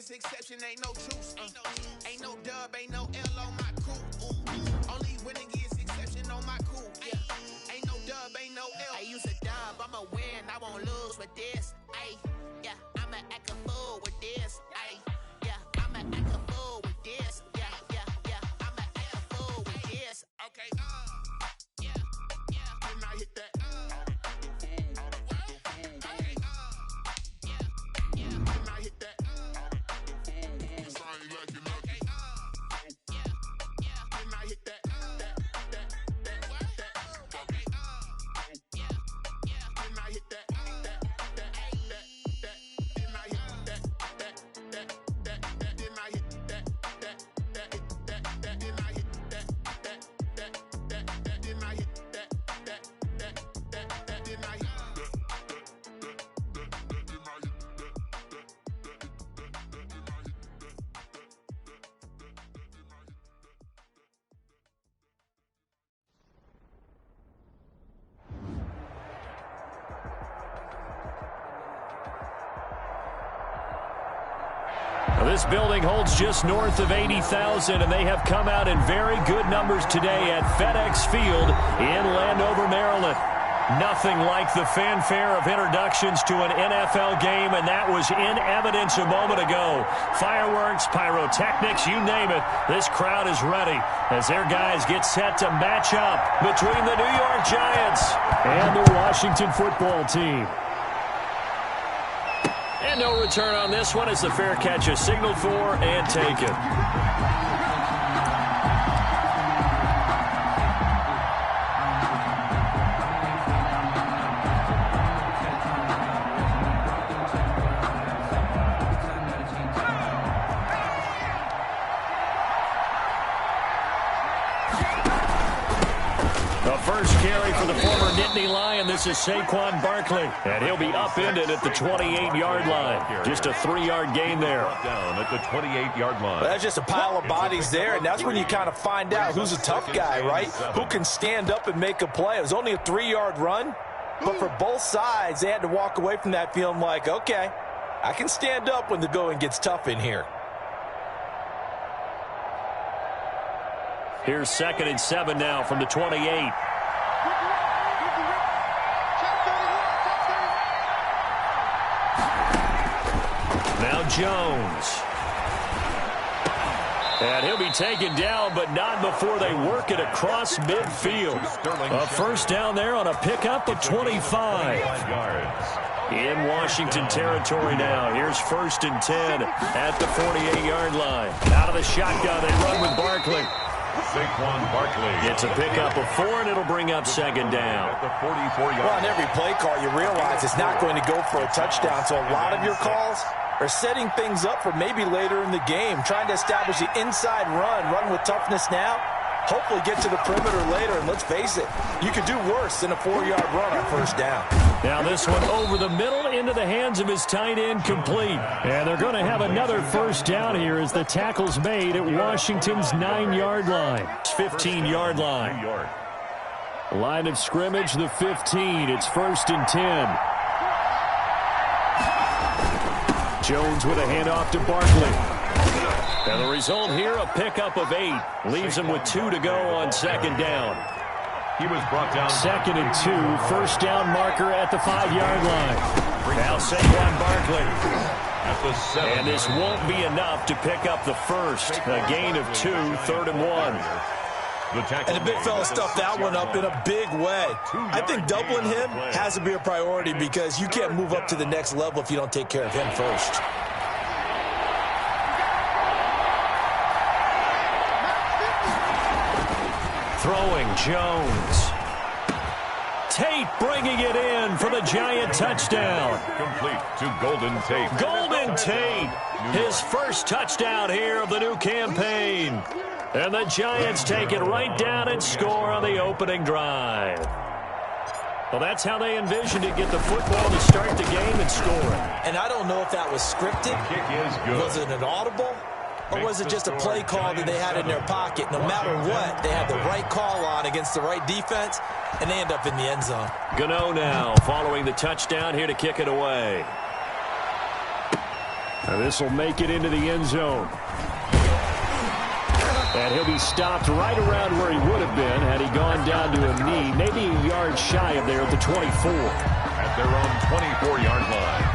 is exception, ain't no truce. Ain't no dub, ain't no L on my crew. Only winning is exception on my crew. Yeah. Ain't no dub, ain't no L. I use a dub, I'ma win, I won't lose with this. Ay, yeah, I'ma act a fool with this. Ay, yeah, I'ma act a fool with this. Yeah, I'ma act a fool with this. Okay, yeah, and I hit that. This building holds just north of 80,000, and they have come out in very good numbers today at FedEx Field in Landover, Maryland. Nothing like the fanfare of introductions to an NFL game, and that was in evidence a moment ago. Fireworks, pyrotechnics, you name it. This crowd is ready as their guys get set to match up between the New York Giants and the Washington football team. And no return on this one as the fair catch is signaled for and taken. First carry for the former Nittany Lion. This is Saquon Barkley, and he'll be upended at the 28-yard line. Just a 3-yard gain there. Down at the 28-yard line. Well, that's just a pile of bodies there, and that's when you kind of find out who's a tough guy, right? Who can stand up and make a play. It was only a 3-yard run, but for both sides, they had to walk away from that feeling like, okay, I can stand up when the going gets tough in here. Here's 2nd and 7 now from the 28. Now Jones. And he'll be taken down, but not before they work it across midfield. A first down there on a pickup of 25. In Washington territory now. Here's 1st and 10 at the 48-yard line. Out of the shotgun, they run with Barkley. Saquon Barkley. It's a pickup of 4, and it'll bring up 2nd down. At the 44-yard Well, on every play call, you realize it's not going to go for a touchdown, so a lot of your calls are setting things up for maybe later in the game, trying to establish the inside run with toughness now, hopefully get to the perimeter later, and let's face it, you could do worse than a 4-yard run on first down. Now this one over the middle into the hands of his tight end, complete. And they're going to have another first down here as the tackle's made at Washington's 9-yard line. 15-yard line. Line of scrimmage, the 15. It's 1st and 10. Jones with a handoff to Barkley. And the result here, a pickup of 8. Leaves him with 2 to go on 2nd down. He was brought down. 2nd and 2. First down marker at the 5-yard line. Now Saquon Barkley. At the 7. And this won't be enough to pick up the first. A gain of 2, 3rd and 1. And the big fella stuffed that one up in a big way. I think doubling him has to be a priority because you can't move up to the next level if you don't take care of him first. Throwing Jones. Tate bringing it in for the Giant touchdown. Complete to Golden Tate. Golden Tate, his first touchdown here of the new campaign. And the Giants take it right down and score on the opening drive. Well, that's how they envisioned it, get the football to start the game and score it. And I don't know if that was scripted. Kick is good. Was it an audible? Or was it just a play call that they had in their pocket? No matter what, they had the right call on against the right defense, and they end up in the end zone. Gano now following the touchdown here to kick it away. And this will make it into the end zone. And he'll be stopped right around where he would have been had he gone down to a knee, maybe a yard shy of there at the 24. At their own 24-yard line.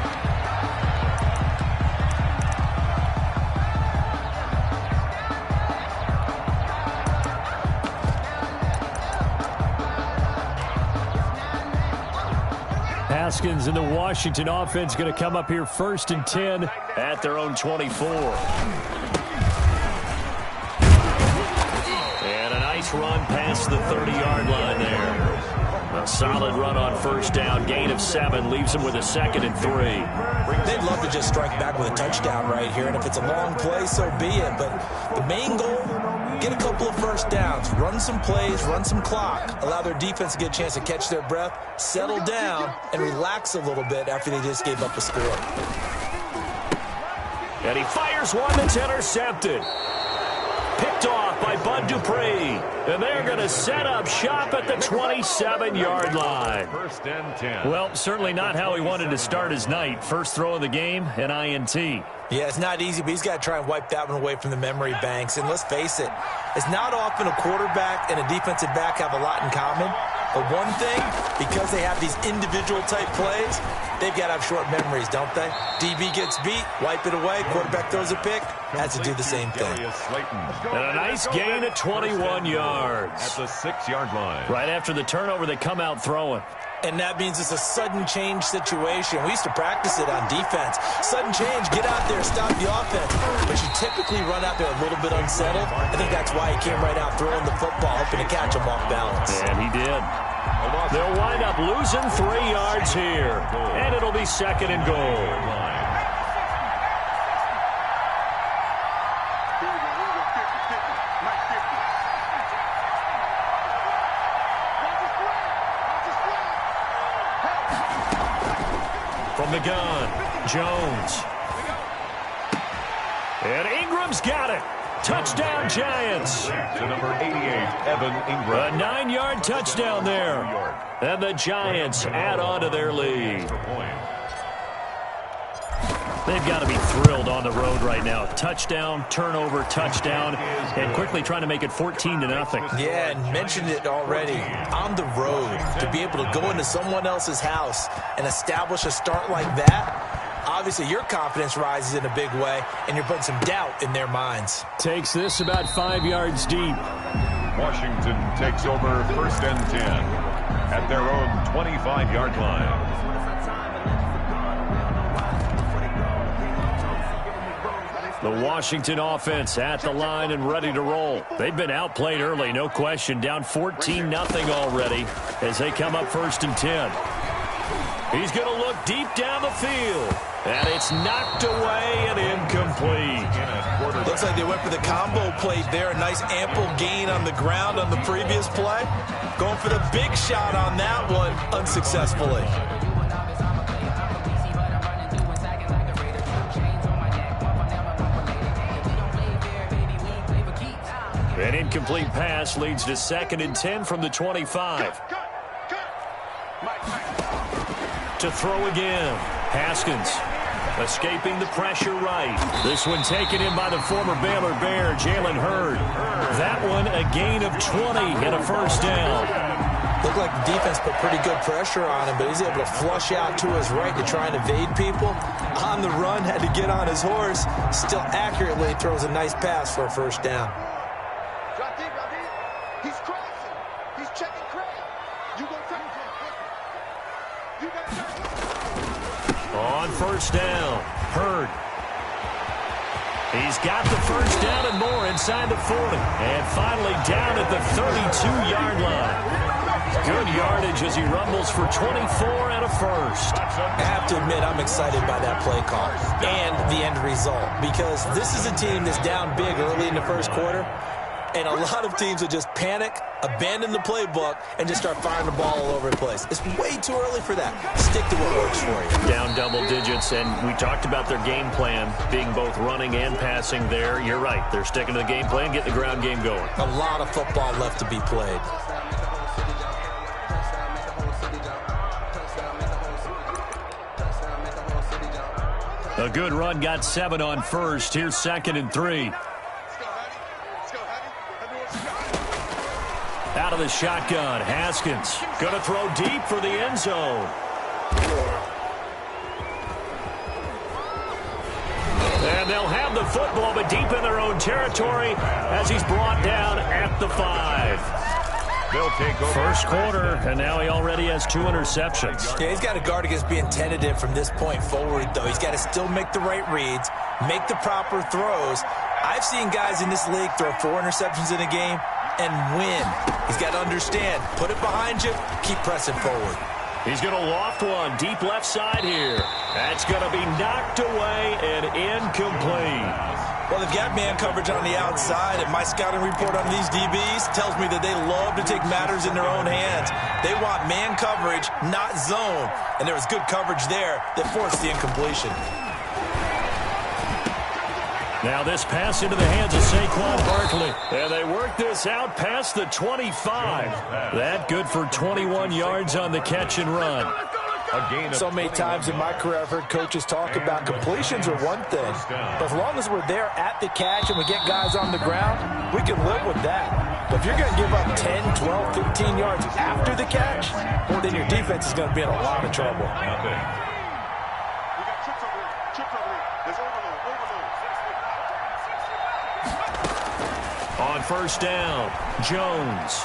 Haskins and the Washington offense going to come up here 1st and 10 at their own 24. And a nice run past the 30-yard line there. A solid run on 1st down. Gain of 7 leaves him with a 2nd and 3. They'd love to just strike back with a touchdown right here, and if it's a long play, so be it. But the main goal, get a couple of 1st downs, run some plays, run some clock, allow their defense to get a chance to catch their breath, settle down, and relax a little bit after they just gave up a score. And he fires one that's intercepted. Picked off by Bud Dupree. And they're going to set up shop at the 27-yard line. 1st and 10. Well, certainly not how he wanted to start his night. First throw of the game, an INT. Yeah, it's not easy, but he's got to try and wipe that one away from the memory banks. And let's face it, it's not often a quarterback and a defensive back have a lot in common. But one thing, because they have these individual type plays, they've got to have short memories, don't they? DB gets beat, wipe it away, quarterback throws a pick, has to do the same thing. And a nice gain at 21 yards. At the 6-yard line. Right after the turnover, they come out throwing. And that means it's a sudden change situation. We used to practice it on defense. Sudden change, get out there, stop the offense. But you typically run out there a little bit unsettled. I think that's why he came right out throwing the football, hoping to catch him off balance. And he did. They'll wind up losing 3 yards here. And it'll be 2nd and goal. From the gun, Jones. And Ingram's got it. Touchdown, Giants. To number 88, Evan Ingram. A 9-yard touchdown there. And the Giants add on to their lead. They've got to be thrilled on the road right now. Touchdown, turnover, touchdown, and quickly trying to make it 14-0. Yeah, and mentioned it already. On the road, to be able to go into someone else's house and establish a start like that, obviously your confidence rises in a big way, and you're putting some doubt in their minds. Takes this about 5 yards deep. Washington takes over 1st and 10 at their own 25-yard line. The Washington offense at the line and ready to roll. They've been outplayed early, no question. Down 14-0 already as they come up 1st and 10. He's going to look deep down the field. And it's knocked away and incomplete. Looks like they went for the combo play there. A nice ample gain on the ground on the previous play. Going for the big shot on that one unsuccessfully. An incomplete pass leads to 2nd and 10 from the 25. To throw again. Haskins escaping the pressure right. This one taken in by the former Baylor Bear, Jalen Hurd. That one a gain of 20 and a 1st down. Looked like the defense put pretty good pressure on him, but he's able to flush out to his right to try and evade people. On the run, had to get on his horse. Still accurately throws a nice pass for a 1st down. He's crossing. He's checking credit. You go take him. You got to. On 1st down, Hurd. He's got the 1st down and more inside the 40. And finally down at the 32-yard line. Good yardage as he rumbles for 24 and a 1st. I have to admit, I'm excited by that play call and the end result, because this is a team that's down big early in the 1st quarter. And a lot of teams will just panic, abandon the playbook, and just start firing the ball all over the place. It's way too early for that. Stick to what works for you. Down double digits, and we talked about their game plan being both running and passing there. You're right. They're sticking to the game plan, getting the ground game going. A lot of football left to be played. A good run got 7 on first. Here's 2nd and 3. Out of the shotgun, Haskins going to throw deep for the end zone. And they'll have the football, but deep in their own territory as he's brought down at the 5. They'll take over. First quarter, and now he already has 2 interceptions. Yeah, he's got to guard against being tentative from this point forward, though. He's got to still make the right reads, make the proper throws. I've seen guys in this league throw 4 interceptions in a game and win. He's got to understand, put it behind you, keep pressing forward. He's going to loft one deep left side here. That's going to be knocked away and incomplete. Well, they've got man coverage on the outside, and my scouting report on these DBs tells me that they love to take matters in their own hands. They want man coverage, not zone, and there was good coverage there that forced the incompletion. Now this pass into the hands of Saquon Barkley. And they work this out past the 25. That good for 21 yards on the catch and run. So many times in my career I've heard coaches talk about completions are one thing, but as long as we're there at the catch and we get guys on the ground, we can live with that. But if you're going to give up 10, 12, 15 yards after the catch, well, then your defense is going to be in a lot of trouble. On first down, Jones.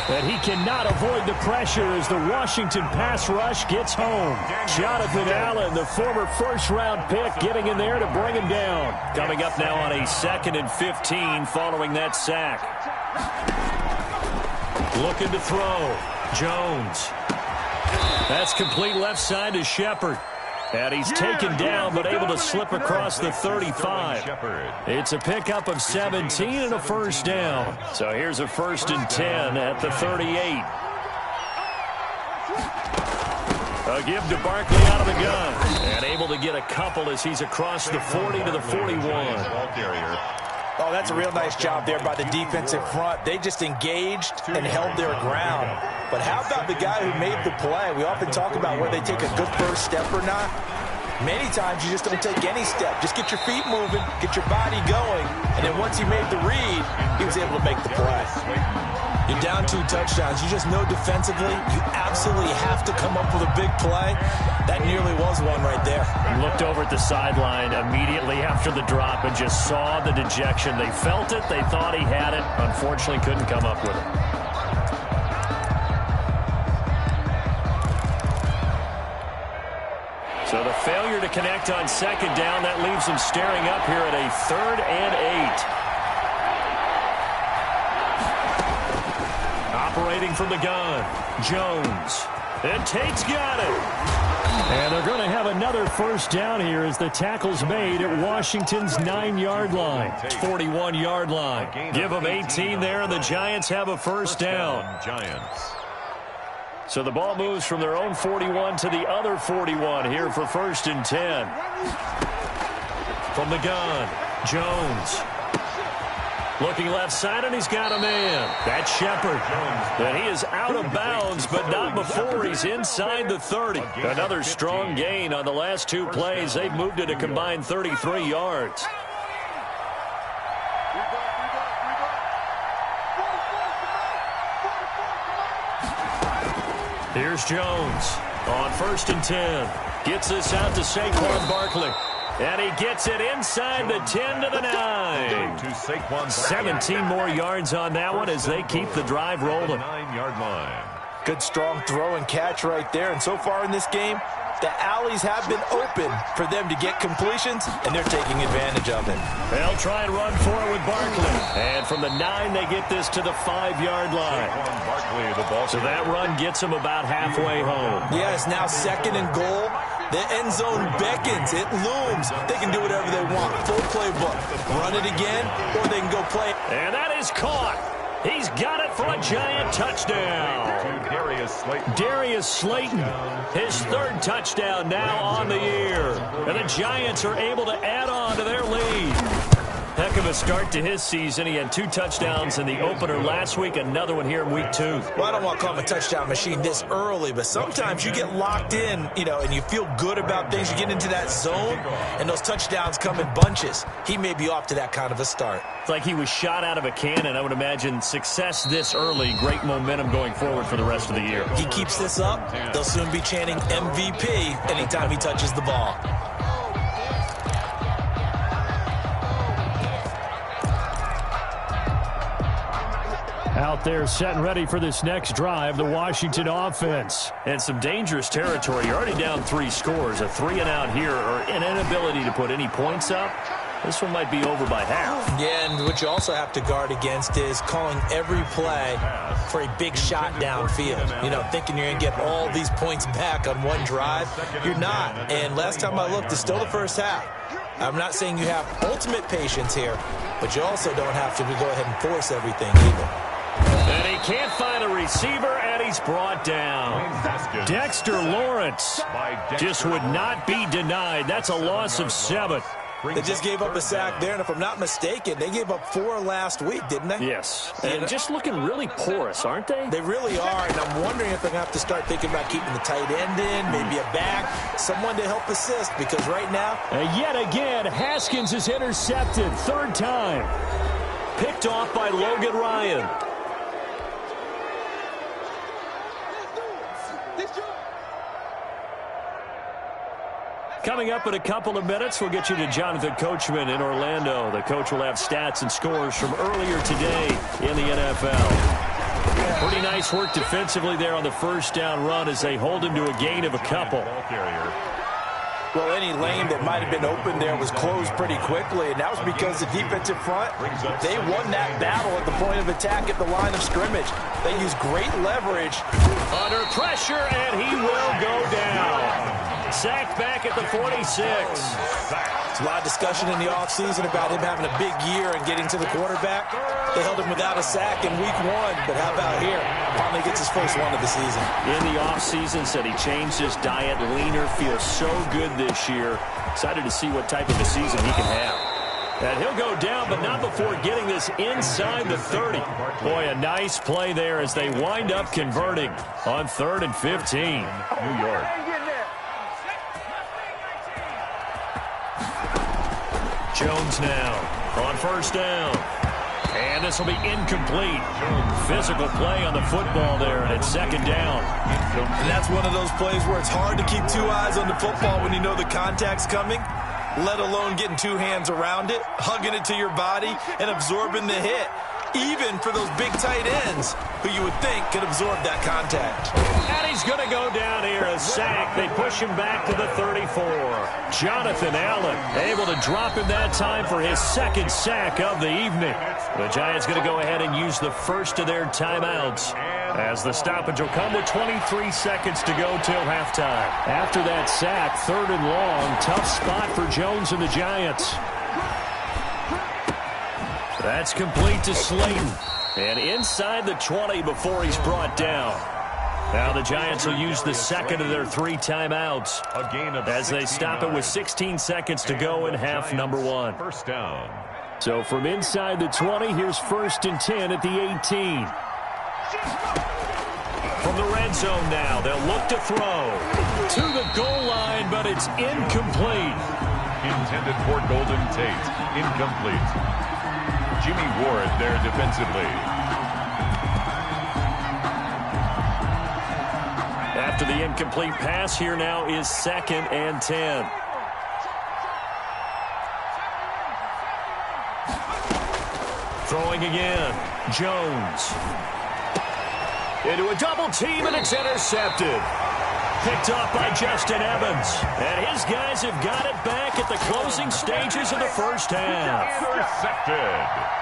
And he cannot avoid the pressure as the Washington pass rush gets home. Jonathan Allen, the former first-round pick, getting in there to bring him down. Coming up now on a 2nd and 15 following that sack. Looking to throw. Jones. That's complete left side to Shepard. And he's taken down, but able to slip across the 35. It's a pickup of 17 and a first down. So here's a 1st and 10 at the 38. A give to Barkley out of the gun. And able to get a couple as he's across the 40 to the 41. Oh, that's a real nice job there by the defensive front. They just engaged and held their ground. But how about the guy who made the play? We often talk about whether they take a good first step or not. Many times you just don't take any step. Just get your feet moving, get your body going, and then once he made the read, he was able to make the play. You're down 2 touchdowns. You just know defensively you absolutely have to come up with a big play. That nearly was one right there. Looked over at the sideline immediately after the drop and just saw the dejection. They felt it. They thought he had it. Unfortunately, couldn't come up with it. So the failure to connect on 2nd down, that leaves him staring up here at a 3rd and 8. Operating from the gun, Jones. And Tate's got it. And they're going to have another first down here as the tackle's made at Washington's 9-yard line. 41-yard line. Give them 18 there, and the Giants have a first down. Giants. So the ball moves from their own 41 to the other 41 here for 1st and 10. From the gun, Jones. Looking left side, and he's got a man. That's Shepard. And he is out of bounds, but not before he's inside the 30. Another strong gain on the last 2 plays. They've moved it a combined 33 yards. Here's Jones on 1st and 10. Gets this out to Saquon Barkley. And he gets it inside the 10 to the 9. 17 more yards on that one as they keep the drive rolling. 9-yard line. Good strong throw and catch right there. And so far in this game, the alleys have been open for them to get completions, and they're taking advantage of it. They'll try and run for it with Barkley. And from the 9, they get this to the 5-yard line. Barkley, the ball. So that run gets them about halfway home. Yeah, it's now 2nd and goal. The end zone beckons. It looms. They can do whatever they want. Full playbook. Run it again, or they can go play. And that is caught. He's got it for a Giant touchdown. Darius Slayton, his 3rd touchdown now on the year. And the Giants are able to add on to their lead. Heck of a start to his season. He had 2 touchdowns in the opener last week, another one here in week 2. Well, I don't want to call him a touchdown machine this early, but sometimes you get locked in, and you feel good about things. You get into that zone, and those touchdowns come in bunches. He may be off to that kind of a start. It's like he was shot out of a cannon. I would imagine success this early, great momentum going forward for the rest of the year. He keeps this up, they'll soon be chanting MVP anytime he touches the ball. Out there set and ready for this next drive, the Washington offense. And some dangerous territory. You're already down 3 scores. A 3-and-out here, or an inability to put any points up. This one might be over by half. Yeah, and what you also have to guard against is calling every play for a big shot downfield. Thinking you're going to get all these points back on one drive. You're not. And last time I looked, it's still the first half. I'm not saying you have ultimate patience here, but you also don't have to go ahead and force everything either. And he can't find a receiver, and he's brought down. Dexter Lawrence just would not be denied. That's a loss of 7. They just gave up a sack there, and if I'm not mistaken, they gave up 4 last week, didn't they? Yes. And just looking really porous, aren't they? They really are, and I'm wondering if they're going to have to start thinking about keeping the tight end in, maybe a back, someone to help assist, because right now... And yet again, Haskins is intercepted. 3rd time. Picked off by Logan Ryan. Coming up in a couple of minutes, we'll get you to Jonathan Coachman in Orlando. The coach will have stats and scores from earlier today in the NFL. Pretty nice work defensively there on the first down run as they hold him to a gain of a couple. Well, any lane that might have been open there was closed pretty quickly, and that was because the defensive front, they won that battle at the point of attack at the line of scrimmage. They used great leverage. Under pressure, and he will go down. Sacked back at the 46. There's a lot of discussion in the offseason about him having a big year and getting to the quarterback. They held him without a sack in week 1, but how about here? Finally gets his first one of the season. In the offseason, said he changed his diet, leaner, feels so good this year. Excited to see what type of a season he can have. And he'll go down, but not before getting this inside the 30. Boy, a nice play there as they wind up converting on 3rd and 15. New York. Jones now on 1st down. And this will be incomplete. Physical play on the football there, and it's 2nd down. And that's one of those plays where it's hard to keep 2 eyes on the football when you know the contact's coming, let alone getting 2 hands around it, hugging it to your body, and absorbing the hit. Even for those big tight ends who you would think could absorb that contact. And he's going to go down here, a sack. They push him back to the 34. Jonathan Allen able to drop him that time for his 2nd sack of the evening. The Giants going to go ahead and use the first of their timeouts as the stoppage will come with 23 seconds to go till halftime. After that sack, 3rd and long, tough spot for Jones and the Giants. That's complete to Slayton. And inside the 20 before he's brought down. Now the Giants will use the 2nd of their 3 timeouts as they stop it with 16 seconds to go in half number 1. 1st down. So from inside the 20, here's 1st and 10 at the 18. From the red zone now, they'll look to throw to the goal line, but it's incomplete. Intended for Golden Tate. Incomplete. Jimmy Ward there defensively. After the incomplete pass, here now is 2nd and 10. Throwing again. Jones. Into a double team, and it's intercepted. Picked off by Justin Evans. And his guys have got it back at the closing stages of the first half. Intercepted.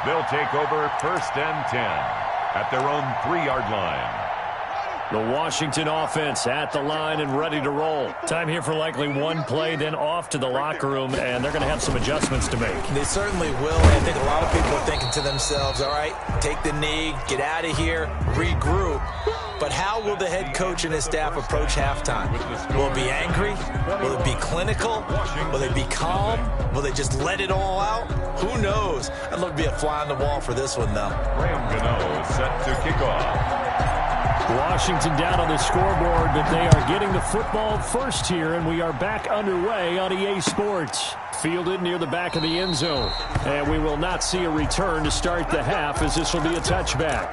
They'll take over 1st and 10 at their own 3-yard line. The Washington offense at the line and ready to roll. Time here for likely one play, then off to the locker room, and they're going to have some adjustments to make. They certainly will. I think a lot of people are thinking to themselves, all right, take the knee, get out of here, regroup. But how will the head coach and his staff approach halftime? Will it be angry? Will it be clinical? Will they be calm? Will they just let it all out? Who knows? I'd love to be a fly on the wall for this one, though. Graham Gano set to kick off. Washington down on the scoreboard, but they are getting the football first here, and we are back underway on EA Sports. Fielded near the back of the end zone. And we will not see a return to start the half, as this will be a touchback.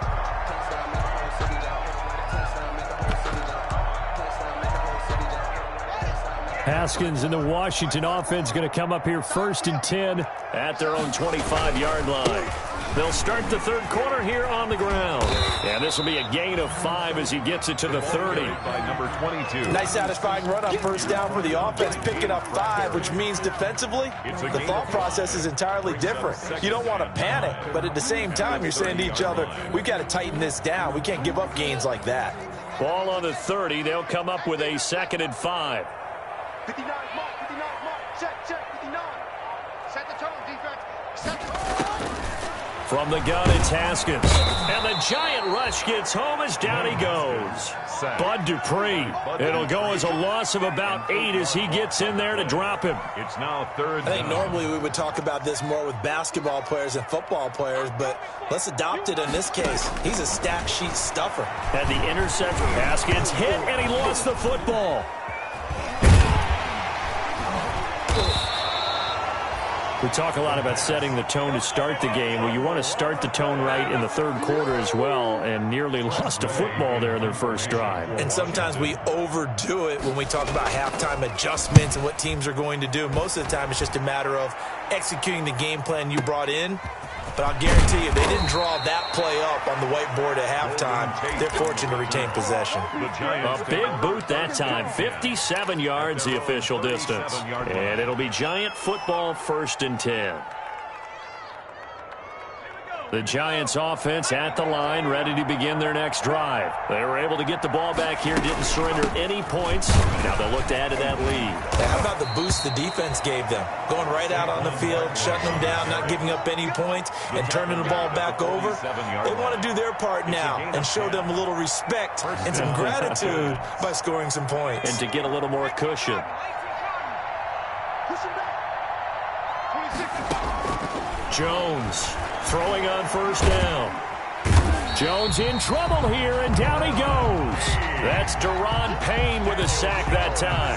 Haskins and the Washington offense going to come up here 1st and 10 at their own 25-yard line. They'll start the third quarter here on the ground. And this will be a gain of 5 as he gets it to the 30. By number 22. Nice satisfying run on first down for the offense, picking up 5, which means defensively, the thought process is entirely different. You don't want to panic, but at the same time, you're saying to each other, we've got to tighten this down. We can't give up gains like that. Ball on the 30. They'll come up with a 2nd and 5. 59 mark, 59 mark, check, 59. Set the tone, defense, set the tone. From the gun, it's Haskins. And the giant rush gets home as down he goes. Bud Dupree. It'll go as a loss of about 8 as he gets in there to drop him. It's now 3rd down. I think normally we would talk about this more with basketball players and football players, but let's adopt it in this case. He's a stat sheet stuffer. Had the interception. Haskins hit, and he lost the football. We talk a lot about setting the tone to start the game. Well, you want to start the tone right in the third quarter as well, and nearly lost a football there in their first drive. And sometimes we overdo it when we talk about halftime adjustments and what teams are going to do. Most of the time, it's just a matter of executing the game plan you brought in. But I'll guarantee you, they didn't draw that play up on the whiteboard at halftime. They're fortunate to retain possession. A big boot that time. 57 yards, the official distance. And it'll be Giant football 1st and 10. The Giants offense at the line, ready to begin their next drive. They were able to get the ball back here, didn't surrender any points. Now they'll look to add to that lead. How about the boost the defense gave them? Going right out on the field, shutting them down, not giving up any points, and turning the ball back over. They want to do their part now and show them a little respect and some gratitude by scoring some points. And to get a little more cushion. Jones throwing on first down. Jones in trouble here, and down he goes. That's Deron Payne with a sack that time.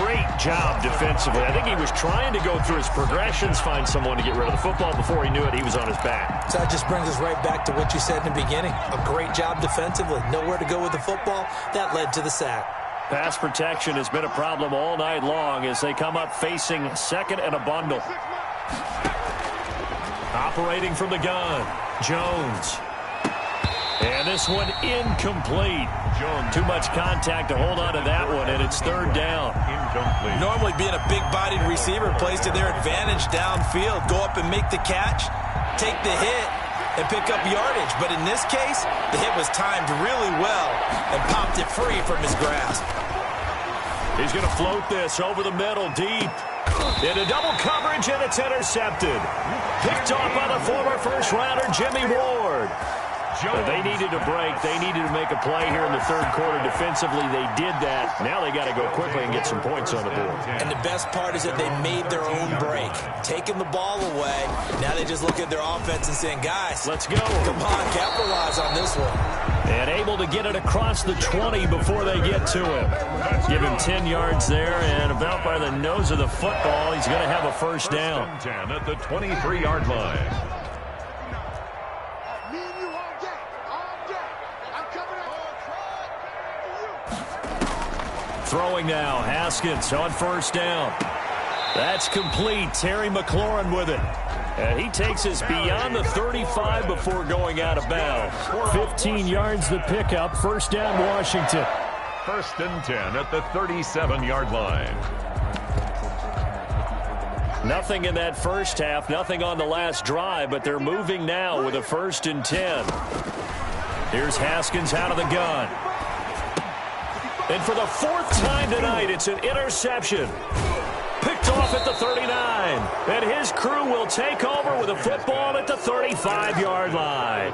Great job defensively. I think he was trying to go through his progressions, find someone to get rid of the football. Before he knew it, he was on his back. So that just brings us right back to what you said in the beginning. A great job defensively. Nowhere to go with the football. That led to the sack. Pass protection has been a problem all night long as they come up facing 2nd and a bundle. Operating from the gun, Jones. And this one incomplete. Too much contact to hold on to that one, and it's 3rd down. Incomplete. Normally being a big-bodied receiver plays to their advantage downfield. Go up and make the catch, take the hit, and pick up yardage. But in this case, the hit was timed really well and popped it free from his grasp. He's going to float this over the middle, deep. Into double coverage, and it's intercepted. Picked off by the former first-rounder, Jimmy Ward. They needed a break. They needed to make a play here in the third quarter. Defensively, they did that. Now they got to go quickly and get some points on the board. And the best part is that they made their own break. Taking the ball away. Now they just look at their offense and saying, guys, let's go. Come on, capitalize on this one. And able to get it across the 20 before they get to him. Give him 10 yards there, and about by the nose of the football, he's going to have a first down. 10 at the 23-yard line. Throwing now, Haskins on first down. That's complete. Terry McLaurin with it. And he takes us beyond the 35 before going out of bounds. 15 yards the pickup. First down, Washington. 1st and 10 at the 37-yard line. Nothing in that first half, nothing on the last drive, but they're moving now with a 1st and 10. Here's Haskins out of the gun. And for the 4th time tonight, it's an interception. Picked off at the 39. And his crew will take over with a football at the 35-yard line.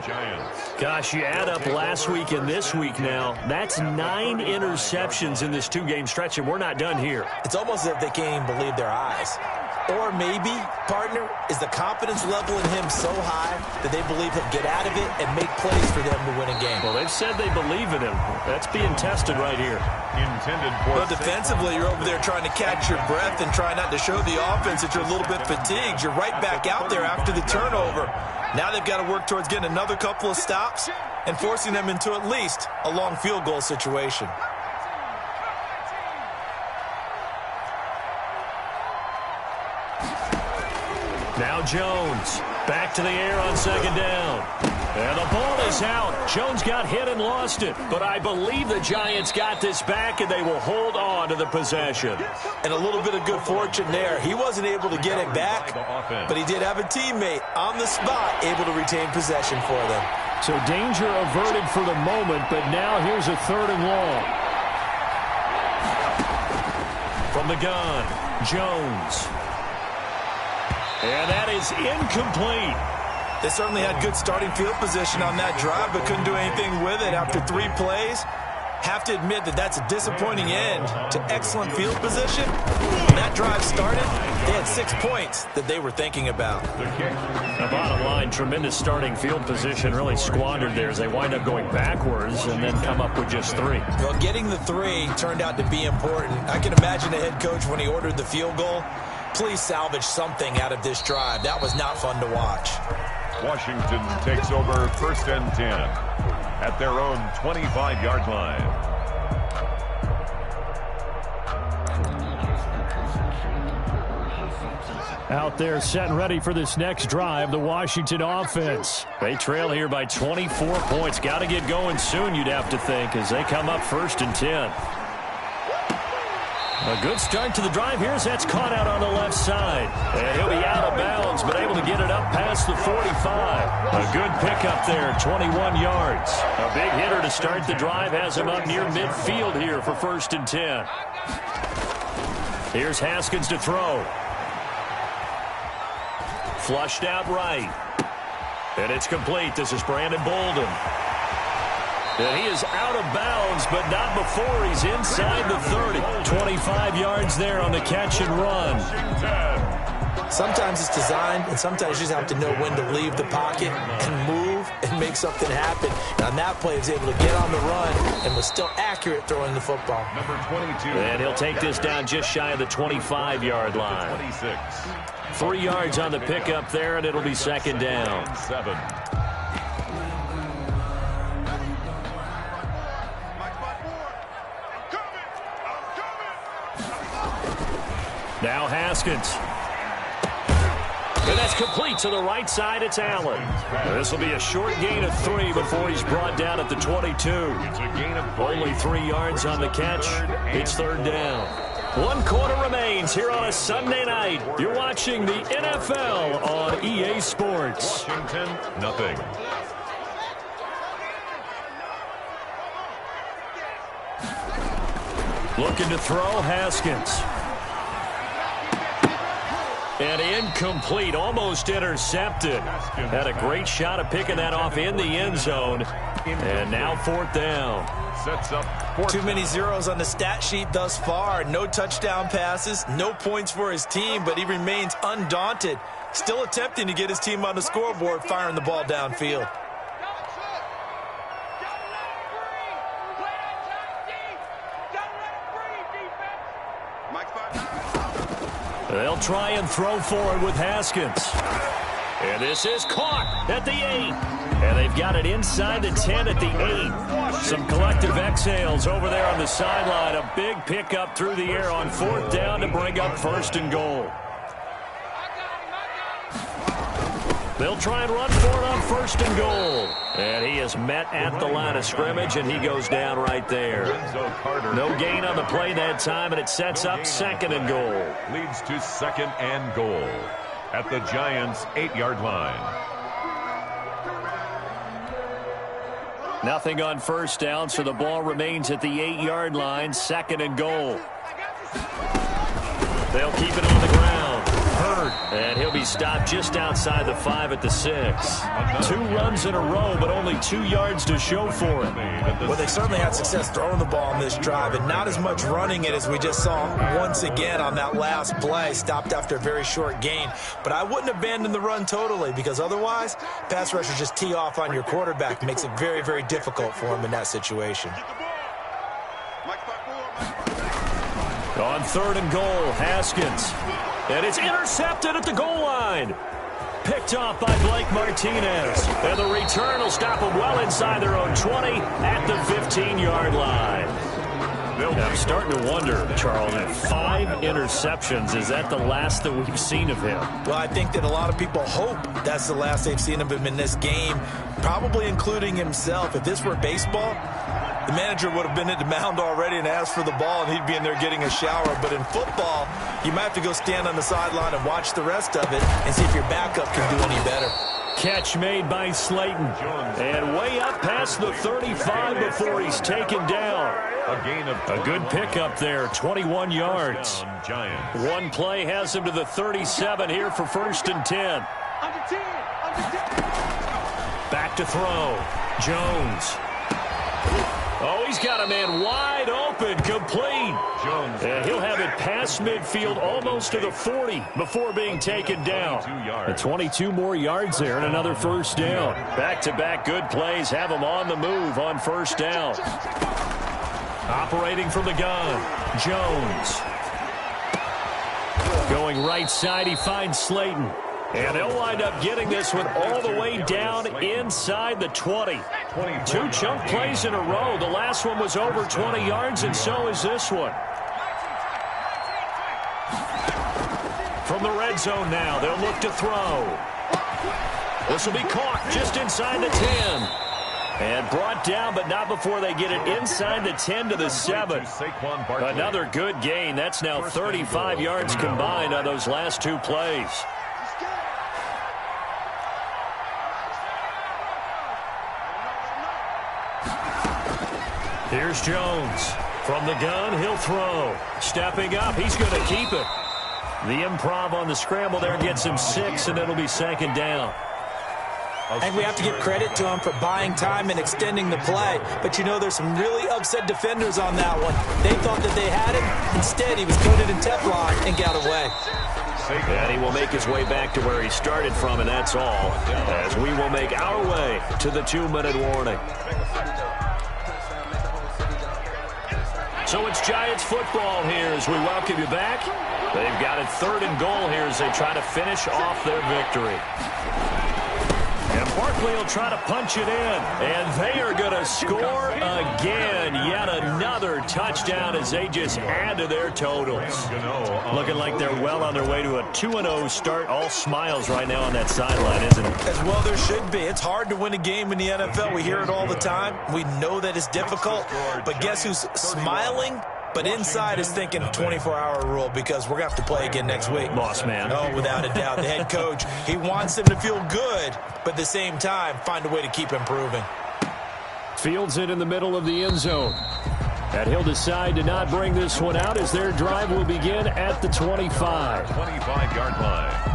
Gosh, you add up last week and this week now. That's 9 interceptions in this 2-game stretch, and we're not done here. It's almost as if they can't even believe their eyes. Or maybe, partner, is the confidence level in him so high that they believe he'll get out of it and make plays for them to win a game. Well, they've said they believe in him. That's being tested right here. Intended for. But defensively, you're over there trying to catch your breath and try not to show the offense that you're a little bit fatigued. You're right back out there after the turnover. Now they've got to work towards getting another couple of stops and forcing them into at least a long field goal situation. Now Jones, back to the air on second down. And the ball is out. Jones got hit and lost it. But I believe the Giants got this back, and they will hold on to the possession. And a little bit of good fortune there. He wasn't able to get it back, but he did have a teammate on the spot able to retain possession for them. So danger averted for the moment, but now here's a 3rd and long. From the gun, Jones. And that is incomplete. They certainly had good starting field position on that drive, but couldn't do anything with it after 3 plays. Have to admit that that's a disappointing end to excellent field position. When that drive started, they had 6 points that they were thinking about. The bottom line, tremendous starting field position, really squandered there as they wind up going backwards and then come up with just 3. Well, getting the 3 turned out to be important. I can imagine the head coach when he ordered the field goal. Please salvage something out of this drive. That was not fun to watch. Washington takes over 1st and 10 at their own 25-yard line. Out there set and ready for this next drive, the Washington offense. They trail here by 24 points. Got to get going soon, you'd have to think, as they come up 1st and 10. A good start to the drive here as that's caught out on the left side. And he'll be out of bounds, but able to get it up past the 45. A good pickup there, 21 yards. A big hitter to start the drive has him up near midfield here for 1st and 10. Here's Haskins to throw. Flushed out right. And it's complete. This is Brandon Bolden. And he is out of bounds, but not before he's inside the 30. 25 yards there on the catch and run. Sometimes it's designed, and sometimes you just have to know when to leave the pocket and move and make something happen. And on that play, he was able to get on the run and was still accurate throwing the football. Number 22. And he'll take this down just shy of the 25-yard line. 26. 3 yards on the pickup there, and it'll be 2nd down. 7. Now Haskins. And that's complete to the right side. It's Allen. This will be a short gain of 3 before he's brought down at the 22. It's a gain of 3. Only 3 yards on the catch. It's 3rd down. 1 quarter remains here on a Sunday night. You're watching the NFL on EA Sports. Washington, nothing. Looking to throw, Haskins. And incomplete, almost intercepted. Had a great shot at picking that off in the end zone. And now 4th down. Sets up Too many zeros on the stat sheet thus far. No touchdown passes, no points for his team, but he remains undaunted. Still attempting to get his team on the scoreboard, firing the ball downfield. They'll try and throw forward with Haskins. And this is caught at the 8. And they've got it inside the 10 at the 8. Some collective exhales over there on the sideline. A big pickup through the air on 4th down to bring up 1st and goal. They'll try and run for it on 1st and goal. And he is met at the line of scrimmage, and he goes down right there. No gain on the play that time, and it sets up 2nd and goal. Leads to 2nd and goal at the Giants' 8-yard line. Nothing on 1st down, so the ball remains at the 8-yard line, 2nd and goal. They'll keep it on the ground. Hurd, and he'll be stopped just outside the 5 at the 6. 2 runs in a row, but only 2 yards to show for it. Well, they certainly had success throwing the ball on this drive, and not as much running it as we just saw once again on that last play. Stopped after a very short gain. But I wouldn't abandon the run totally, because otherwise, pass rushers just tee off on your quarterback. Makes it very, very difficult for him in that situation. On 3rd and goal, Haskins. And it's intercepted at the goal line. Picked off by Blake Martinez. And the return will stop them well inside their own 20 at the 15-yard line. I'm starting to wonder, Charles, if 5 interceptions, is that the last that we've seen of him? Well, I think that a lot of people hope that's the last they've seen of him in this game, probably including himself. If this were baseball, the manager would have been at the mound already and asked for the ball, and he'd be in there getting a shower. But in football, you might have to go stand on the sideline and watch the rest of it and see if your backup can do any better. Catch made by Slayton. And way up past the 35 before he's taken down. A good pickup there, 21 yards. One play has him to the 37 here for 1st and 10. Back to throw. Jones. Oh, he's got a man wide open, complete. And he'll have it past midfield almost to the 40 before being taken down. And 22 more yards there and another 1st down. Back-to-back good plays have him on the move on 1st down. Operating from the gun, Jones. Going right side, he finds Slayton. And they'll wind up getting this one all the way down inside the 20. 2 chunk plays in a row. The last one was over 20 yards, and so is this one. From the red zone now, they'll look to throw. This will be caught just inside the 10. And brought down, but not before they get it inside the 10 to the 7. Another good gain. That's now 35 yards combined on those last 2 plays. Here's Jones. From the gun, he'll throw. Stepping up, he's going to keep it. The improv on the scramble there gets him 6, and it'll be 2nd down. I think we have to give credit to him for buying time and extending the play. But, you know, there's some really upset defenders on that one. They thought that they had him. Instead, he was coated in Teflon and got away. And he will make his way back to where he started from, and that's all, as we will make our way to the 2-minute warning. So it's Giants football here as we welcome you back. They've got it 3rd and goal here as they try to finish off their victory. And Barkley will try to punch it in. And they are going to score again. Yet another touchdown as they just add to their totals. Looking like they're well on their way to a 2-0 start. All smiles right now on that sideline, isn't it? As well there should be. It's hard to win a game in the NFL. We hear it all the time. We know that it's difficult. But guess who's smiling? But inside is thinking 24-hour rule, because we're going to have to play again next week. Boss man. Oh, without a doubt. The head coach, he wants them to feel good, but at the same time, find a way to keep improving. Fields it in the middle of the end zone. And he'll decide to not bring this one out as their drive will begin at the 25. 25-yard line.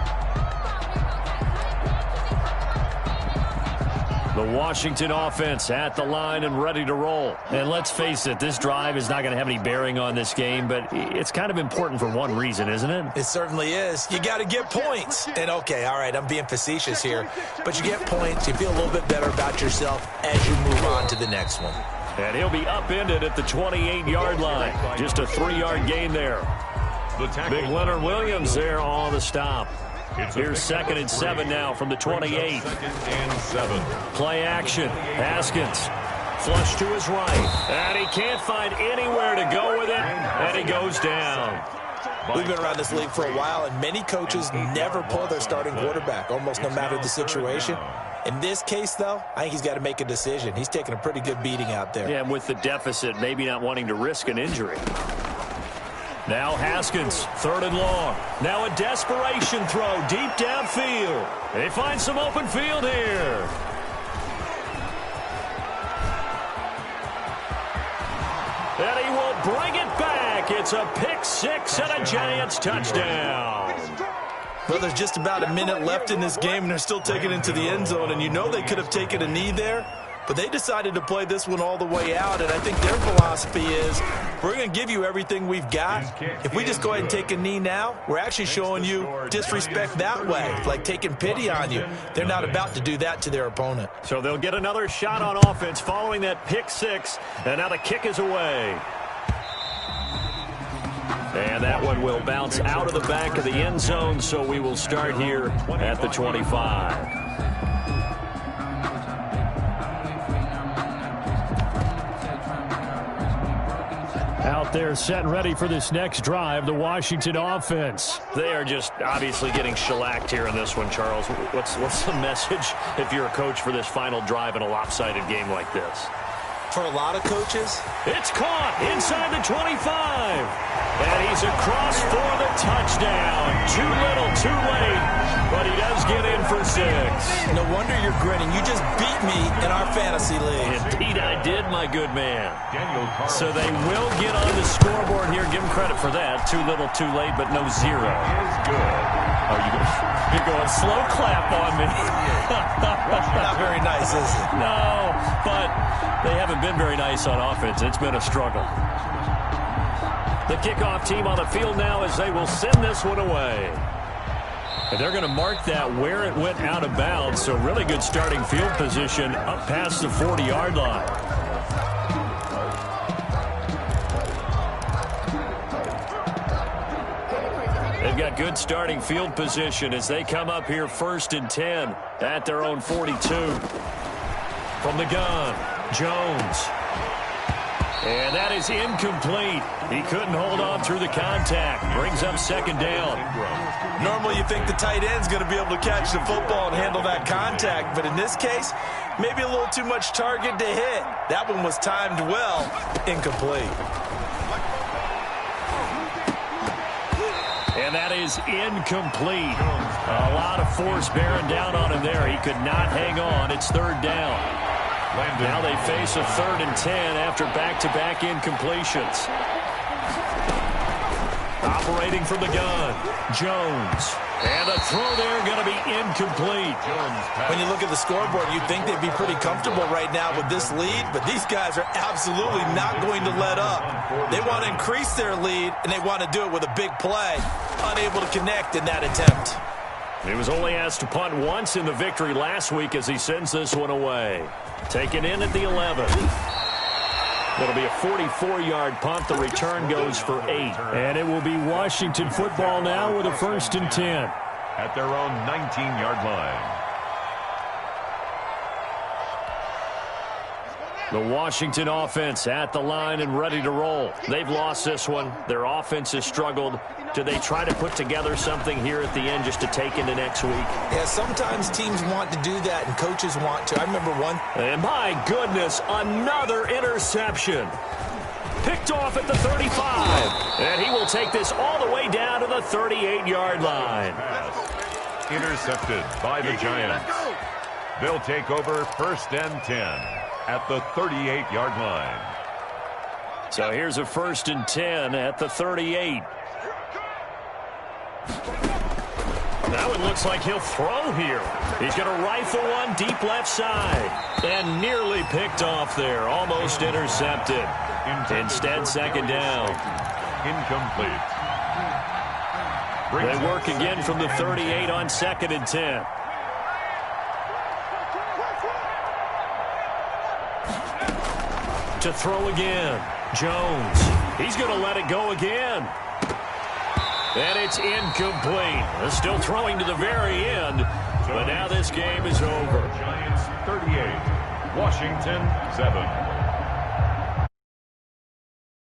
The Washington offense at the line and ready to roll. And let's face it, this drive is not going to have any bearing on this game, but it's kind of important for one reason, isn't it? It certainly is. You got to get points. And, okay, all right, I'm being facetious here, but you get points, you feel a little bit better about yourself as you move on to the next one. And he'll be upended at the 28-yard line. Just a 3-yard gain there. Big Leonard Williams there on the stop. Here's 2nd and 7 now from the 28. 2nd and 7. Play action. Haskins. Flush to his right. And he can't find anywhere to go with it. And he goes down. We've been around this league for a while, and many coaches never pull their starting quarterback, almost no matter the situation. In this case, though, I think he's got to make a decision. He's taking a pretty good beating out there. Yeah, and with the deficit, maybe not wanting to risk an injury. Now Haskins, 3rd and long. Now a desperation throw deep downfield. They find some open field here. And he will bring it back It's a pick six and a Giants touchdown. Well, there's just about a minute left in this game, and they're still taking it into the end zone. And you know they could have taken a knee there, but they decided to play this one all the way out. And I think their philosophy is, we're going to give you everything we've got. If we just go ahead and take a knee now, we're actually showing you disrespect that way, like taking pity on you. They're not about to do that to their opponent. So they'll get another shot on offense following that pick six, and now the kick is away. And that one will bounce out of the back of the end zone, so we will start here at the 25. Out there set and ready for this next drive, the Washington offense. They are just obviously getting shellacked here in this one, Charles. What's the message if you're a coach for this final drive in a lopsided game like this? For a lot of coaches, it's caught inside the 25. And he's across for the touchdown. Too little, too late. But he does get in for 6. No wonder you're grinning. You just beat me in our fantasy league. Indeed I did, my good man. So they will get on the scoreboard here. Give him credit for that. Too little, too late, but no 0. Oh, you're going slow clap on me. Not very nice, is it? No, but they haven't been very nice on offense. It's been a struggle. The kickoff team on the field now as they will send this one away. And they're going to mark that where it went out of bounds. So really good starting field position up past the 40-yard line. They've got good starting field position as they come up here 1st and 10 at their own 42. From the gun, Jones. And that is incomplete. He couldn't hold on through the contact. Brings up 2nd down. Normally you think the tight end's going to be able to catch the football and handle that contact, but in this case, maybe a little too much target to hit. That one was timed well. Incomplete. And that is incomplete. A lot of force bearing down on him there. He could not hang on. It's 3rd down. Now they face a 3rd and 10 after back-to-back incompletions. Operating from the gun, Jones. And the throw there going to be incomplete. When you look at the scoreboard, you'd think they'd be pretty comfortable right now with this lead, but these guys are absolutely not going to let up. They want to increase their lead, and they want to do it with a big play. Unable to connect in that attempt. He was only asked to punt once in the victory last week as he sends this one away. Taken in at the 11. It'll be a 44-yard punt. The return goes for 8. And it will be Washington football now with a 1st and 10. At their own 19-yard line. The Washington offense at the line and ready to roll. They've lost this one. Their offense has struggled. Do they try to put together something here at the end just to take into next week? Yeah, sometimes teams want to do that and coaches want to. I remember one. And my goodness, another interception. Picked off at the 35. And he will take this all the way down to the 38-yard line. Intercepted by the Giants. They'll take over 1st and 10. At the 38-yard line. So here's a 1st and 10 at the 38. Now it looks like he'll throw here. He's going to rifle one deep left side. And nearly picked off there. Almost intercepted. Instead, 2nd down. Incomplete. They work again from the 38 on 2nd and 10. To throw again. Jones. He's going to let it go again. And it's incomplete. They're still throwing to the very end. But now this game is over. Giants 38. Washington 7.